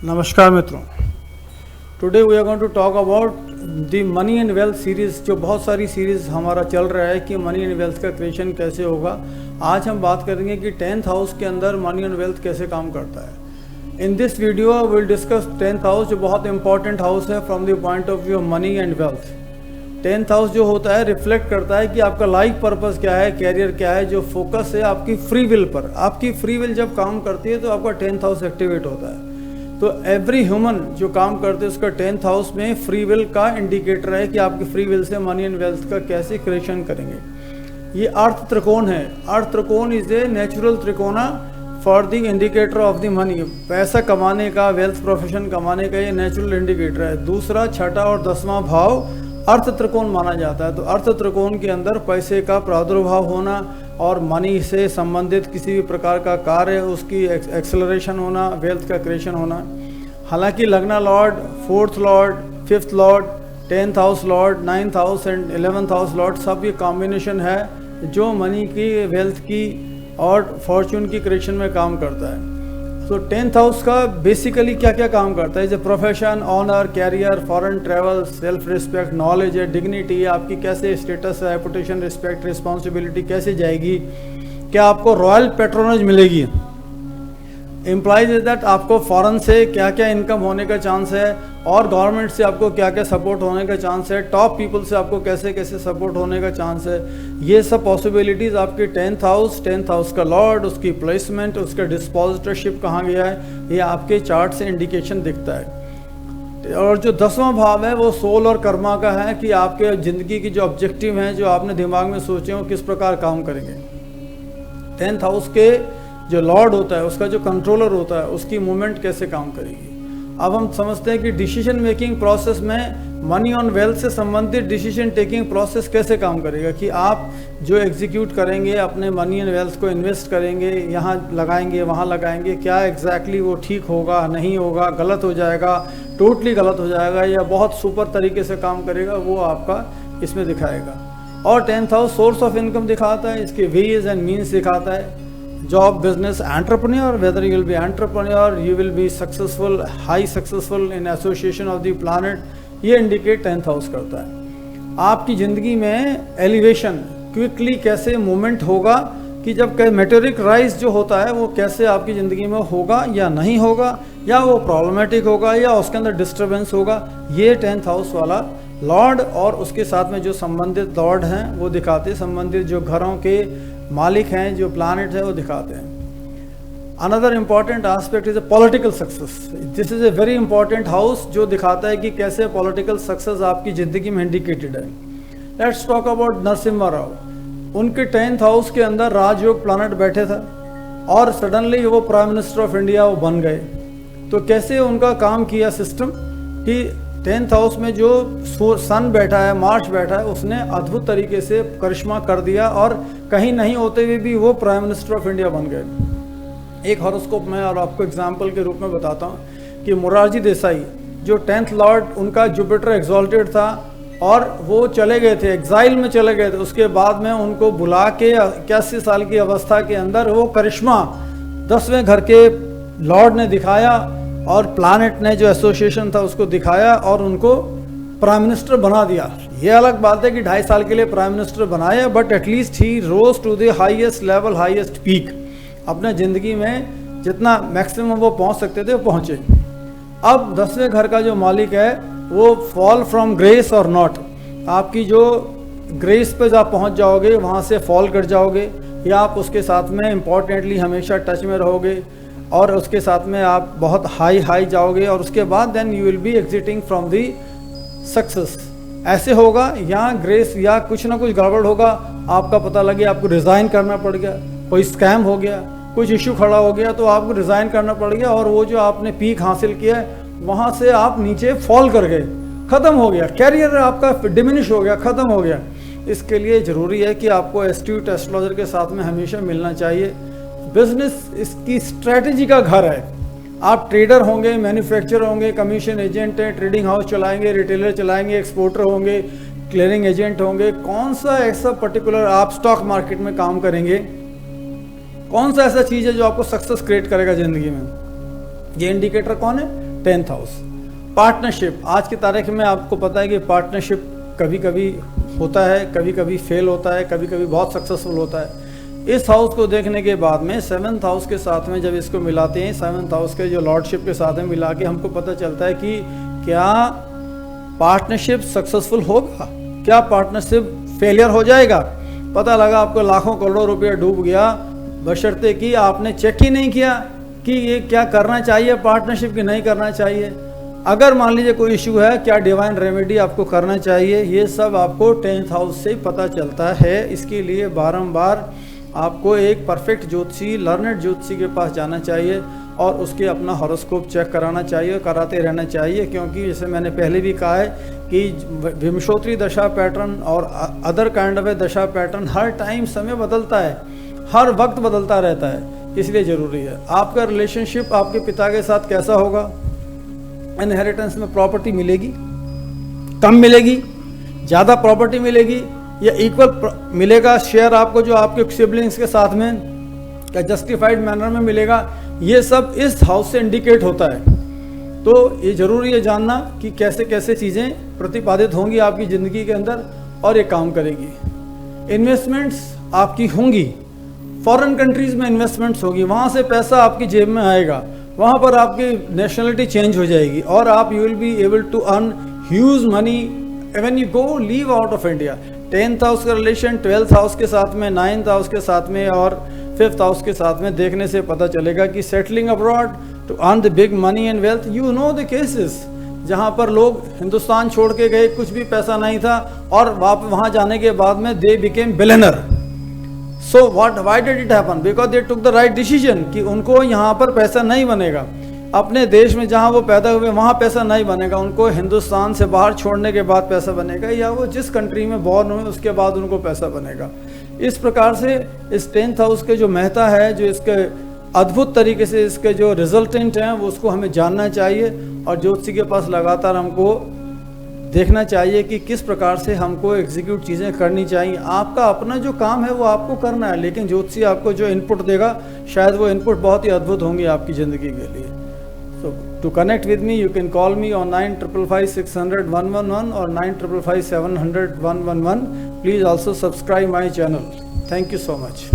नमस्कार मित्रों, today we are going to talk about the money and wealth series. जो बहुत सारी सीरीज़ हमारा चल रहा है कि मनी एंड वेल्थ का क्रिएशन कैसे होगा। आज हम बात करेंगे कि 10th हाउस के अंदर मनी एंड वेल्थ कैसे काम करता है। In this video will discuss 10th house, जो बहुत इंपॉर्टेंट हाउस है from the point of view of money and wealth. 10th house जो होता है रिफ्लेक्ट करता है कि आपका लाइफ पर्पस क्या है, कैरियर क्या है। जो फोकस है आपकी फ्री विल पर, आपकी फ्री विल जब काम करती है तो आपका 10th हाउस एक्टिवेट होता है। तो एवरी ह्यूमन जो काम करते हैं उसका 10th हाउस में फ्री विल का इंडिकेटर है कि आपकी free will say money and wealth का कैसे क्रिएशन करेंगे। ये अर्थ त्रिकोण है। अर्थ त्रिकोण इज ए नेचुरल त्रिकोणा for the indicator of the money. पैसा कमाने का, वेल्थ प्रोफेशन कमाने का ये नेचुरल इंडिकेटर है। दूसरा, छठा और 10वां भाव अर्थ त्रिकोण माना जाता है। तो अर्थ त्रिकोण के अंदर पैसे का प्रादुर्भाव होना और मनी से संबंधित किसी भी प्रकार का कार्य, उसकी एक्सेलरेशन होना, वेल्थ का क्रिएशन होना। हालांकि लग्ना Lord, 4th Lord, 5th Lord, 10th house Lord, 9th house and 11th house Lord, सब ये कॉम्बिनेशन है जो मनी की, वेल्थ की और फॉर्चून की क्रिएशन में काम करता है। तो 10th हाउस का बेसिकली क्या क्या काम करता है, जैसे profession, honour, career, foreign travel, self respect, knowledge है, डिग्निटी है, आपकी कैसे स्टेटस है, रेपुटेशन, रिस्पेक्ट, रिस्पॉन्सिबिलिटी कैसे जाएगी, क्या आपको रॉयल पेट्रोनेज मिलेगी। इम्प्लाइज इज दैट आपको फॉरेन से क्या क्या इनकम होने का चांस है और गवर्नमेंट से आपको क्या क्या सपोर्ट होने का चांस है, टॉप पीपल से आपको कैसे कैसे सपोर्ट होने का चांस है। ये सब पॉसिबिलिटीज़ आपके 10th हाउस का लॉर्ड, उसकी प्लेसमेंट, उसका डिस्पोजिटरशिप कहाँ गया है, ये आपके चार्ट से इंडिकेशन दिखता है। और जो 10वां भाव है वो सोल और कर्मा का है कि आपके ज़िंदगी की जो ऑब्जेक्टिव हैं, जो आपने दिमाग में सोचे हो, किस प्रकार काम करेंगे। 10th हाउस के जो लॉर्ड होता है, उसका जो कंट्रोलर होता है, उसकी मूवमेंट कैसे काम करेगी। अब हम समझते हैं कि डिसीजन मेकिंग प्रोसेस में मनी ऑन वेल्थ से संबंधित डिसीजन टेकिंग प्रोसेस कैसे काम करेगा, कि आप जो एग्जीक्यूट करेंगे, अपने मनी एंड वेल्थ को इन्वेस्ट करेंगे, यहाँ लगाएंगे, वहाँ लगाएंगे, क्या एग्जैक्टली वो ठीक होगा, नहीं होगा, गलत हो जाएगा, टोटली गलत हो जाएगा, या बहुत सुपर तरीके से काम करेगा, वो आपका इसमें दिखाएगा। और 10th house source of income दिखाता है, इसके वेज एंड मीन्स दिखाता है। Job, business, entrepreneur, whether you will B entrepreneur, you will be successful, high successful in association of the planet, ये इंडिकेट 10th हाउस करता है। आपकी ज़िंदगी में एलिवेशन क्विकली कैसे मूवमेंट होगा, कि जब मेटेरिक राइज जो होता है वो कैसे आपकी ज़िंदगी में होगा या नहीं होगा, या वो प्रॉब्लमेटिक होगा या उसके अंदर डिस्टर्बेंस होगा, ये 10th हाउस वाला लॉर्ड और उसके साथ में जो संबंधित लॉर्ड हैं वो दिखाते, संबंधित जो घरों के मालिक हैं, जो प्लानिट है, वो दिखाते हैं। Another important aspect is a political success. This is a very important house जो दिखाता है कि कैसे पॉलिटिकल सक्सेस आपकी ज़िंदगी में इंडिकेटेड है। Let's talk about Narasimha Rao. उनके 10th हाउस के अंदर राजयोग प्लानट बैठे था और सडनली वो प्राइम मिनिस्टर ऑफ इंडिया वो बन गए। तो कैसे उनका काम किया सिस्टम, कि 10th हाउस में जो सन बैठा है, मार्च बैठा है, उसने अद्भुत तरीके से करिश्मा कर दिया और कहीं नहीं होते हुए भी वो प्राइम मिनिस्टर ऑफ इंडिया बन गए। एक हॉरोस्कोप में और आपको एग्जाम्पल के रूप में बताता हूँ कि मोरारजी देसाई, जो 10th लॉर्ड, उनका जुपिटर एक्सॉल्टेड था और वो चले गए थे, एग्जाइल में चले गए थे। उसके बाद में उनको बुला के 81 साल की अवस्था के अंदर वो करिश्मा 10वें घर के लॉर्ड ने दिखाया और प्लानट ने जो एसोसिएशन था उसको दिखाया और उनको प्राइम मिनिस्टर बना दिया। ये अलग बात है कि 2.5 साल के लिए प्राइम मिनिस्टर बनाया, but at least he rose to the highest level, highest peak. अपने ज़िंदगी में जितना मैक्सिमम वो पहुंच सकते थे वो पहुंचे। अब 10वें घर का जो मालिक है वो फॉल फ्रॉम ग्रेस और नॉट, आपकी जो ग्रेस पे आप पहुंच जाओगे वहाँ से फॉल कर जाओगे, या आप उसके साथ में इम्पॉर्टेंटली हमेशा टच में रहोगे और उसके साथ में आप बहुत हाई जाओगे, और उसके बाद then you will be exiting from the success. ऐसे होगा यहाँ ग्रेस या कुछ ना कुछ गड़बड़ होगा, आपका पता लगे आपको रिज़ाइन करना पड़ गया, कोई स्कैम हो गया, कुछ इशू खड़ा हो गया तो आपको रिज़ाइन करना पड़ गया, और वो जो आपने पीक हासिल किया है वहाँ से आप नीचे फॉल कर गए, ख़त्म हो गया, कैरियर आपका डिमिनिश हो गया, ख़त्म हो गया। इसके लिए ज़रूरी है कि आपको एस्ट्यूट एस्ट्रोलॉजर के साथ में हमेशा मिलना चाहिए। बिजनेस इसकी स्ट्रैटेजी का घर है। आप ट्रेडर होंगे, मैन्युफैक्चरर होंगे, कमीशन एजेंट हैं, ट्रेडिंग हाउस चलाएंगे, रिटेलर चलाएंगे, एक्सपोर्टर होंगे, क्लियरिंग एजेंट होंगे, कौन सा ऐसा पर्टिकुलर आप स्टॉक मार्केट में काम करेंगे, कौन सा ऐसा चीज़ है जो आपको सक्सेस क्रिएट करेगा ज़िंदगी में। ये इंडिकेटर कौन है? 10th house. पार्टनरशिप, आज की तारीख में आपको पता है कि पार्टनरशिप कभी कभी होता है, कभी कभी फेल होता है, कभी कभी बहुत सक्सेसफुल होता है। इस हाउस को देखने के बाद में 7th हाउस के साथ में जब इसको मिलाते हैं, 7th हाउस के जो लॉर्डशिप के साथ में मिला के हमको पता चलता है कि क्या पार्टनरशिप सक्सेसफुल होगा, क्या पार्टनरशिप फेलियर हो जाएगा। पता लगा आपको लाखों करोड़ों रुपया डूब गया, बशर्ते कि आपने चेक ही नहीं किया कि ये क्या करना चाहिए पार्टनरशिप की नहीं करना चाहिए। अगर मान लीजिए कोई इशू है, क्या डिवाइन रेमेडी आपको करना चाहिए, ये सब आपको 10th हाउस से पता चलता है। इसके लिए बारंबार आपको एक परफेक्ट ज्योतिषी, लर्नेड ज्योतिषी के पास जाना चाहिए और उसके अपना हॉरोस्कोप चेक कराना चाहिए, कराते रहना चाहिए। क्योंकि जैसे मैंने पहले भी कहा है कि विमशोत्री दशा पैटर्न और अदर काइंड ऑफ दशा पैटर्न हर टाइम समय बदलता है, हर वक्त बदलता रहता है, इसलिए ज़रूरी है। आपका रिलेशनशिप आपके पिता के साथ कैसा होगा, इनहेरिटेंस में प्रॉपर्टी मिलेगी, कम मिलेगी, ज़्यादा प्रॉपर्टी मिलेगी या इक्वल मिलेगा शेयर आपको जो आपके सिबलिंग्स के साथ में, या जस्टिफाइड मैनर में मिलेगा, ये सब इस हाउस से इंडिकेट होता है। तो ये ज़रूरी है जानना कि कैसे कैसे चीज़ें प्रतिपादित होंगी आपकी ज़िंदगी के अंदर और ये काम करेगी। इन्वेस्टमेंट्स आपकी होंगी, फॉरेन कंट्रीज़ में इन्वेस्टमेंट्स होगी, वहाँ से पैसा आपकी जेब में आएगा, वहाँ पर आपकी नेशनलिटी चेंज हो जाएगी और आप you will be able to earn huge money when you go live out of India. 10th house का रिलेशन 12th हाउस के साथ में, 9th हाउस के साथ में और 5th हाउस के साथ में देखने से पता चलेगा कि settling abroad to earn the big money and wealth. You know the cases जहाँ पर लोग हिंदुस्तान छोड़ के गए, कुछ भी पैसा नहीं था और वहाँ जाने के बाद में they became billionaire. So why did it happen? Because they took the right decision कि उनको यहाँ पर पैसा नहीं बनेगा, अपने देश में जहाँ वो पैदा हुए वहाँ पैसा नहीं बनेगा, उनको हिंदुस्तान से बाहर छोड़ने के बाद पैसा बनेगा, या वो जिस कंट्री में बॉर्न हुए उसके बाद उनको पैसा बनेगा। इस प्रकार से इस 10th हाउस के जो महत्ता है, जो इसके अद्भुत तरीके से इसके जो रिजल्टेंट हैं, वो उसको हमें जानना चाहिए और ज्योतिषी के पास लगातार हमको देखना चाहिए कि किस प्रकार से हमको एग्जीक्यूट चीज़ें करनी चाहिए। आपका अपना जो काम है वो आपको करना है, लेकिन ज्योतिषी आपको जो इनपुट देगा शायद वो इनपुट बहुत ही अद्भुत होंगे आपकी ज़िंदगी के लिए। So to connect with me, you can call me on 9555 or 9555 700 111. Please also subscribe my channel. Thank you so much.